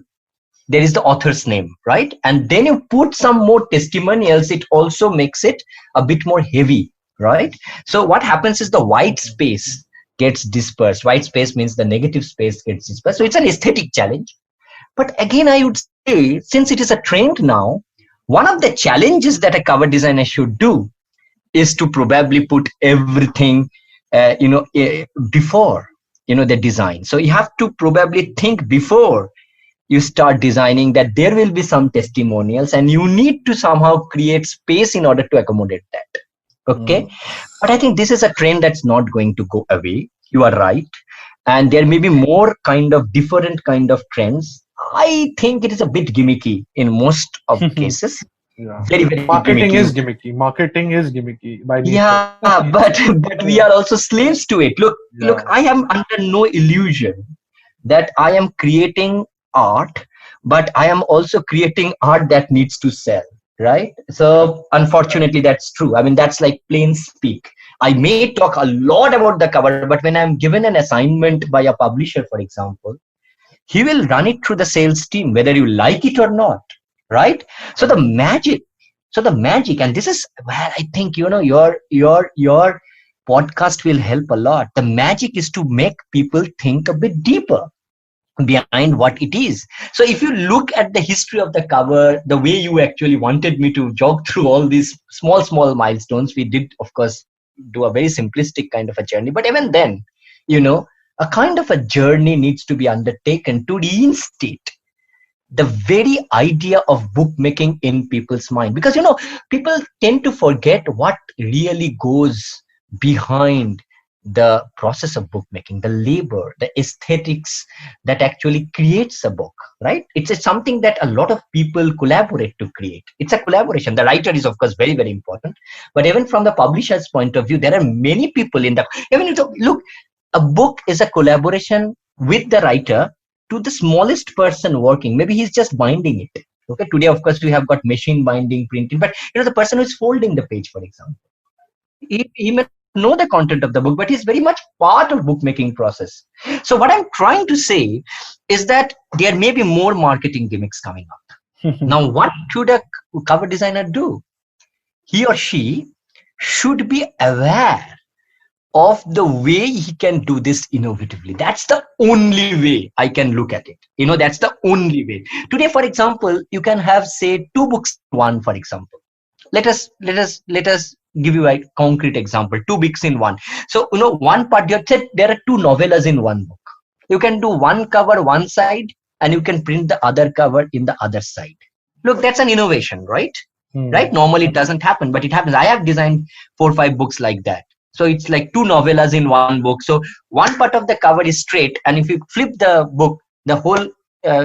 there is the author's name, right? And then you put some more testimonials, it also makes it a bit more heavy, right? So what happens is the white space gets dispersed. White space means the negative space gets dispersed. So it's an aesthetic challenge. But again, I would say, since it is a trend now, one of the challenges that a cover designer should do is to probably put everything, before, the design. So you have to probably think before you start designing that there will be some testimonials, and you need to somehow create space in order to accommodate that. Okay. But I think this is a trend that's not going to go away. You are right. And there may be more kind of different kind of trends. I think it is a bit gimmicky in most of cases. Yeah. Very, very Marketing gimmicky. is gimmicky. Marketing is gimmicky by nature. Yeah, but we are also slaves to it. Look, I am under no illusion that I am creating art, but I am also creating art that needs to sell, right? So unfortunately, that's true. I mean, that's like plain speak. I may talk a lot about the cover, but when I'm given an assignment by a publisher, for example, he will run it through the sales team, whether you like it or not, right? So the magic, and this is where I think, your podcast will help a lot. The magic is to make people think a bit deeper behind what it is. So if you look at the history of the cover, the way you actually wanted me to jog through all these small milestones, we did, of course, do a very simplistic kind of a journey. But even then, a kind of a journey needs to be undertaken to reinstate the very idea of bookmaking in people's mind, because people tend to forget what really goes behind the process of bookmaking, the labor, the aesthetics that actually creates a book, right? It's something that a lot of people collaborate to create. It's a collaboration. The writer is, of course, very, very important. But even from the publisher's point of view, there are many people in the, even look, a book is a collaboration with the writer to the smallest person working. Maybe he's just binding it. Okay. Today, of course, we have got machine binding, printing, but the person who's folding the page, for example, he may know the content of the book, but he's very much part of bookmaking process. So what I'm trying to say is that there may be more marketing gimmicks coming up. Now, what should a cover designer do? He or she should be aware of the way he can do this innovatively. That's the only way I can look at it. That's the only way. Today, for example, you can have, say, 2 books, one, for example. Let us give you a concrete example. 2 books in one. So, one part, you said there are 2 novellas in one book. You can do one cover one side, and you can print the other cover in the other side. Look, that's an innovation, right? Right? Normally it doesn't happen, but it happens. I have designed 4 or 5 books like that. So it's like 2 novellas in one book. So one part of the cover is straight, and if you flip the book, the whole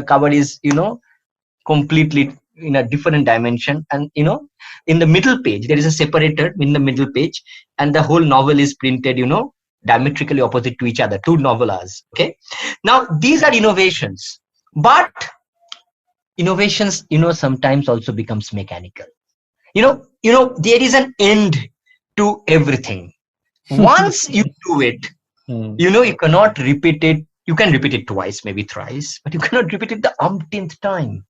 cover is, completely in a different dimension. And, in the middle page, there is a separator in the middle page, and the whole novel is printed, diametrically opposite to each other, 2 novellas. Okay. Now, these are innovations, but innovations, sometimes also becomes mechanical. There is an end to everything. Once you do it, you cannot repeat it. You can repeat it twice, maybe thrice, but you cannot repeat it the umpteenth time.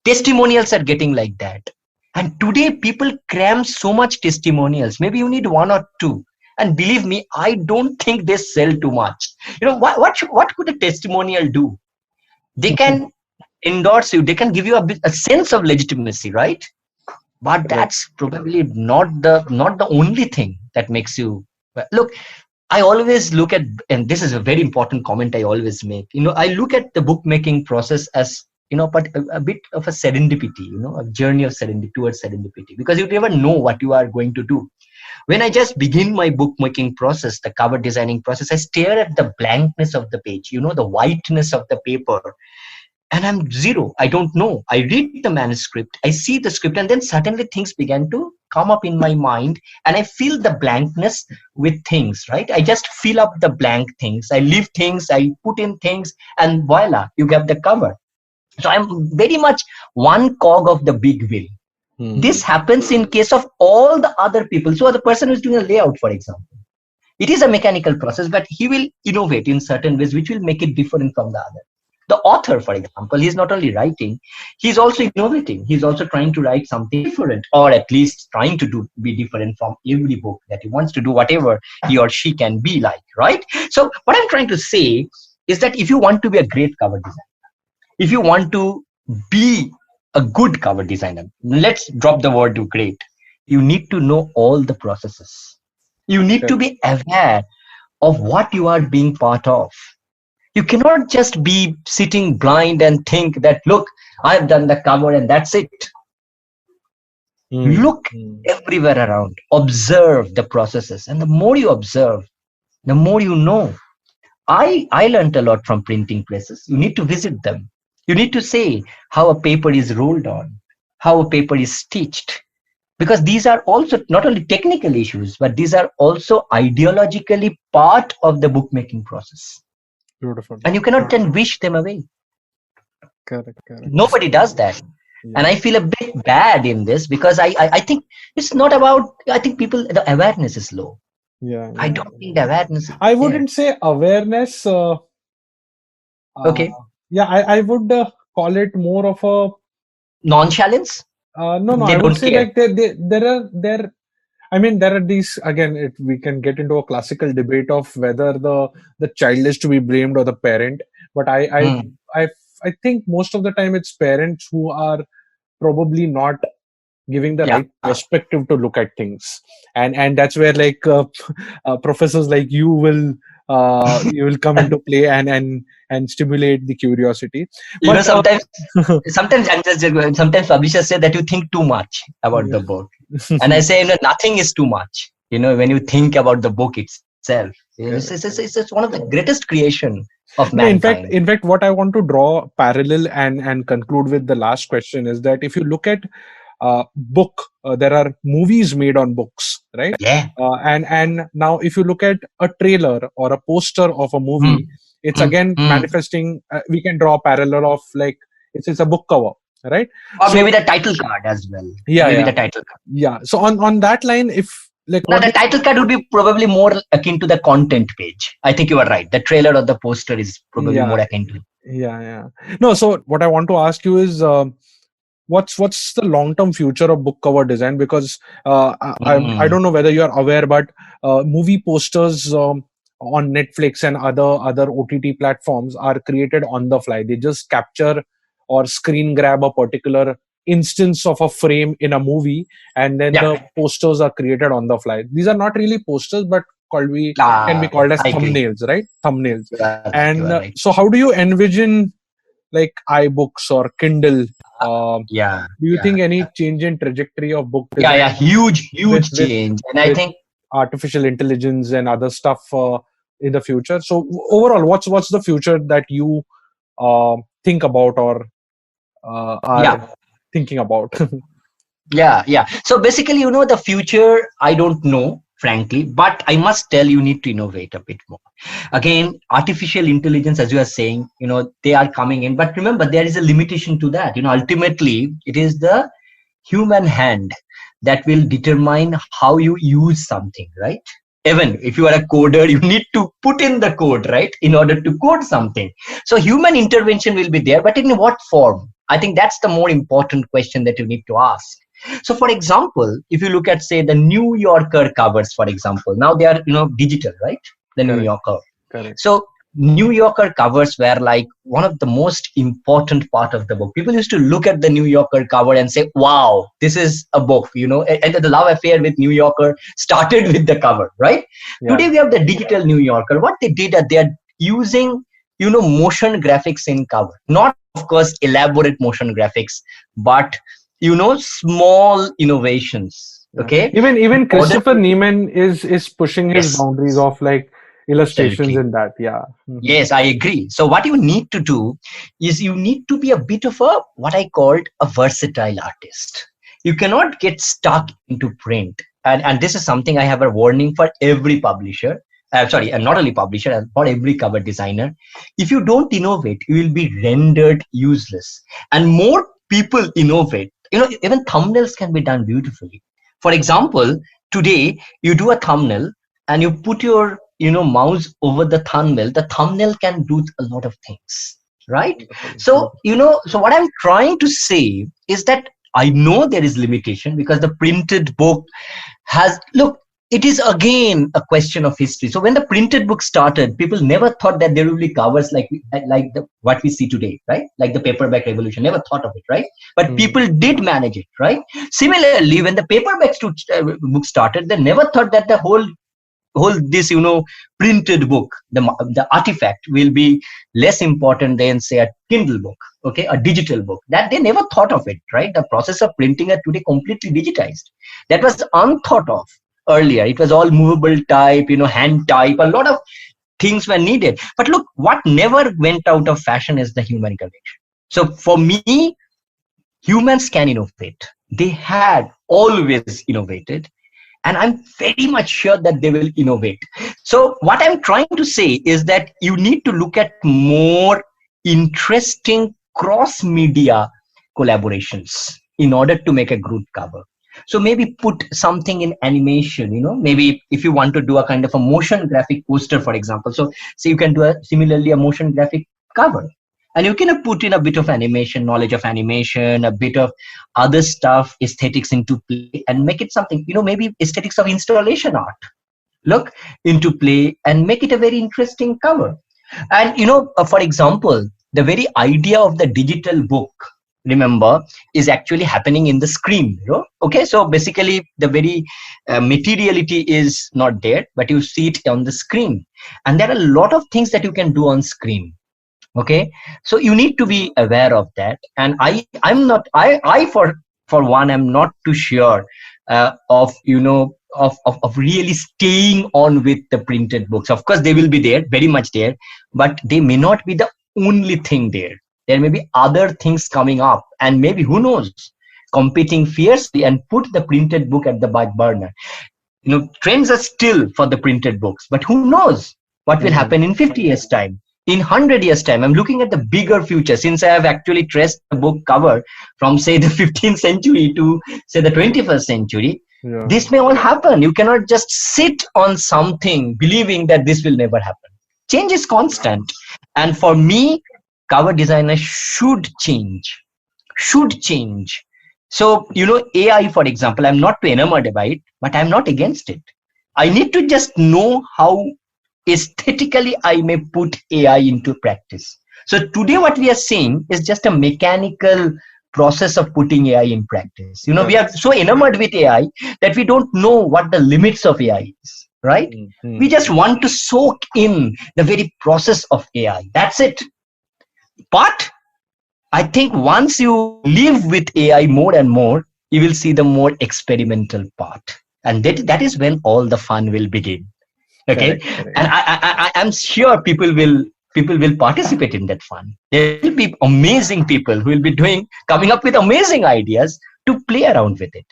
Testimonials are getting like that. And today people cram so much testimonials. Maybe you need one or two. And believe me, I don't think they sell too much. What could a testimonial do? They can endorse you. They can give you a sense of legitimacy, right? But Correct. that's probably not the only thing that makes you look. I always look at, and this is a very important comment I always make. I look at the bookmaking process as, but a bit of a serendipity, a journey of serendipity towards serendipity, because you never know what you are going to do. When I just begin my bookmaking process, the cover designing process, I stare at the blankness of the page, the whiteness of the paper, and I'm zero. I don't know. I read the manuscript, I see the script, and then suddenly things began to come up in my mind, and I fill the blankness with things, right? I just fill up the blank things. I leave things, I put in things, and voila, you get the cover. So I'm very much one cog of the big wheel. This happens in case of all the other people. So the person who's doing a layout, for example, it is a mechanical process, but he will innovate in certain ways, which will make it different from the other. The author, for example, he's not only writing, he's also innovating. He's also trying to write something different, or at least trying to be different from every book that he wants to do, whatever he or she can be like, right? So what I'm trying to say is that if you want to be a great cover designer, if you want to be a good cover designer, let's drop the word to great, you need to know all the processes. You need to be aware of what you are being part of. You cannot just be sitting blind and think that, look, I've done the cover and that's it. Look everywhere around, observe the processes, and the more you observe, the more you know. I learned a lot from printing presses. You need to visit them. You need to say how a paper is rolled on, how a paper is stitched, because these are also not only technical issues, but these are also ideologically part of the bookmaking process. Beautiful. And you cannot then wish them away. Correct. Nobody does that. Yeah. And I feel a bit bad in this, because I think it's not about, I think the awareness is low. Yeah. I don't think the awareness is I wouldn't say awareness. Okay. Yeah, I would call it more of a nonchalance. No, They I would don't say care. like there. I mean, there are these again. We can get into a classical debate of whether the child is to be blamed or the parent. But I think most of the time it's parents who are probably not giving the right perspective to look at things, and that's where like professors like you will come into play and stimulate the curiosity. But sometimes publishers say that you think too much about the book, and I say nothing is too much. When you think about the book itself, it's one of the greatest creation of mankind. In fact, what I want to draw parallel and conclude with the last question is that if you look at book, there are movies made on books, right? Yeah. And now if you look at a trailer or a poster of a movie, it's again manifesting. We can draw a parallel of like it's a book cover, right? Or maybe the title card as well. Yeah, the title card. Yeah. So on that line, if like now the title card would be probably more akin to the content page. I think you are right. The trailer or the poster is probably more akin to. Yeah. No. So what I want to ask you is. What's the long-term future of book cover design? Because I don't know whether you are aware, but movie posters on Netflix and other OTT platforms are created on the fly. They just capture or screen grab a particular instance of a frame in a movie, and then the posters are created on the fly. These are not really posters, but can be called as thumbnails, right? Thumbnails. And so how do you envision like iBooks or Kindle? Do you think any change in trajectory of book design? Huge change. And I think artificial intelligence and other stuff in the future. So overall, what's the future that you think about or are thinking about? So basically, the future, I don't know, frankly, but I must tell you need to innovate a bit more. Again, artificial intelligence, as you are saying, they are coming in, but remember, there is a limitation to that. Ultimately, it is the human hand that will determine how you use something, right? Even if you are a coder, you need to put in the code, right, in order to code something. So human intervention will be there, but in what form? I think that's the more important question that you need to ask. So for example, if you look at, say, the New Yorker covers, for example, now they are, digital, right? The New Correct. Yorker. Correct. So New Yorker covers were like one of the most important part of the book. People used to look at the New Yorker cover and say, wow, this is a book, and the love affair with New Yorker started with the cover, right? Yeah. Today we have the digital New Yorker. What they did is they are using, motion graphics in cover. Not, of course, elaborate motion graphics, but, small innovations. Yeah. Okay. Even Christopher Neiman is pushing his Yes. boundaries of like illustrations Absolutely. in that. Yeah. Yes, I agree. So what you need to do is you need to be a bit of a, what I called, a versatile artist. You cannot get stuck into print. And this is something I have a warning for every publisher. Sorry, and not only publisher, and for every cover designer. If you don't innovate, you will be rendered useless. And more people innovate. Even thumbnails can be done beautifully. For example, today you do a thumbnail and you put your mouse over the thumbnail can do a lot of things, right? So so what I'm trying to say is that I know there is limitation because the printed book has, look, it is again a question of history. So when the printed book started, people never thought that there will be covers like what we see today, right? Like the paperback revolution, never thought of it, right? But people did manage it, right? Similarly, when the paperback book started, they never thought that the whole this printed book, the artifact, will be less important than, say, a Kindle book, okay, a digital book. That they never thought of it, right? The process of printing are today completely digitized. That was unthought of earlier. It was all movable type, hand type. A lot of things were needed. But look, what never went out of fashion is the human connection. So for me, humans can innovate. They had always innovated. And I'm very much sure that they will innovate. So what I'm trying to say is that you need to look at more interesting cross-media collaborations in order to make a good cover. So maybe put something in animation, maybe if you want to do a kind of a motion graphic poster, for example. So you can do similarly a motion graphic cover. And you can put in a bit of animation, knowledge of animation, a bit of other stuff, aesthetics into play, and make it something, maybe aesthetics of installation art. Look into play and make it a very interesting cover. And, for example, the very idea of the digital book, remember, is actually happening in the screen. Okay, so basically the very materiality is not there, but you see it on the screen. And there are a lot of things that you can do on screen. Okay, so you need to be aware of that. And I'm not, I for one, I'm not too sure of really staying on with the printed books. Of course they will be there, very much there, but they may not be the only thing there. There may be other things coming up, and maybe, who knows, competing fiercely and put the printed book at the back burner. Trends are still for the printed books, but who knows what will happen in 50 years time, in 100 years time. I'm looking at the bigger future, since I have actually traced the book cover from, say, the 15th century to, say, the 21st century. Yeah. This may all happen. You cannot just sit on something believing that this will never happen. Change is constant. And for me, cover designers should change. So, AI, for example, I'm not too enamored by it, but I'm not against it. I need to just know how aesthetically I may put AI into practice. So today what we are seeing is just a mechanical process of putting AI in practice. We are so enamored with AI that we don't know what the limits of AI is, right? Mm-hmm. We just want to soak in the very process of AI. That's it. But I think once you live with AI more and more, you will see the more experimental part. And that is when all the fun will begin. Okay, correct. And I'm sure people will participate in that fun. There will be amazing people who will be coming up with amazing ideas to play around with it.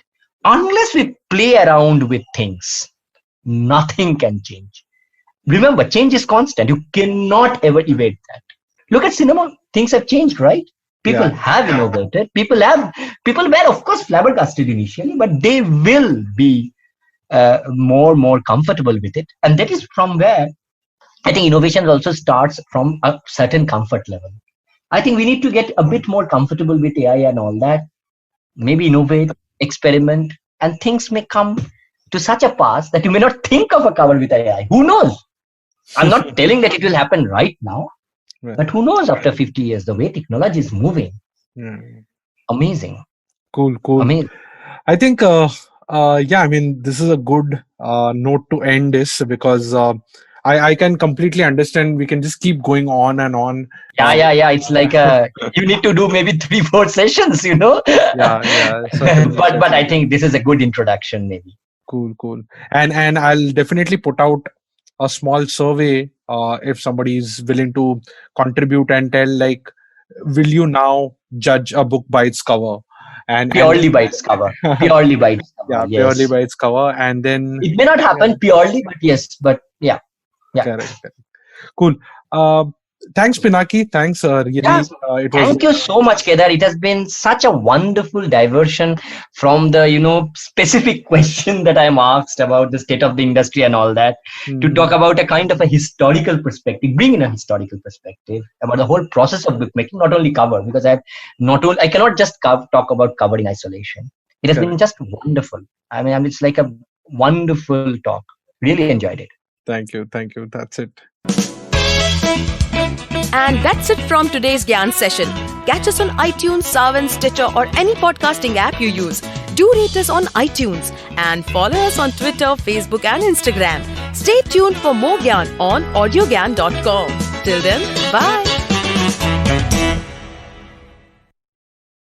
Unless we play around with things, nothing can change. Remember, change is constant. You cannot ever evade that. Look at cinema. Things have changed, right? People have innovated. People were, of course, flabbergasted initially, but they will be more comfortable with it. And that is from where I think innovation also starts, from a certain comfort level. I think we need to get a bit more comfortable with AI and all that. Maybe innovate, experiment, and things may come to such a pass that you may not think of a cover with AI. Who knows? I'm not telling that it will happen right now, Right. but who knows after 50 years, the way technology is moving. Amazing. Cool. Amazing. I think, I mean, this is a good note to end this, because I can completely understand. We can just keep going on and on. Yeah. It's like you need to do maybe 3-4 sessions, Yeah. Certainly, but I think this is a good introduction, maybe. Cool. And I'll definitely put out a small survey if somebody is willing to contribute and tell, like, will you now judge a book by its cover? And Purely by its cover. Purely by its cover. Yeah, yes. purely by its cover, and then It may not happen purely, but yes, but yeah. Correct. Cool. Thanks, Pinaki. Thanks. Really, Yeah. it was. Thank you so much, Kedar. It has been such a wonderful diversion from the specific question that I'm asked about the state of the industry and all that, to talk about a kind of a historical perspective, bring in a historical perspective about the whole process of bookmaking, not only cover, because I cannot just talk about cover in isolation. It has been just wonderful. I mean, it's like a wonderful talk. Really enjoyed it. Thank you. That's it. And that's it from today's Gyan session. Catch us on iTunes, Saavn, Stitcher, or any podcasting app you use. Do rate us on iTunes and follow us on Twitter, Facebook, and Instagram. Stay tuned for more Gyan on audiogyan.com. Till then, bye.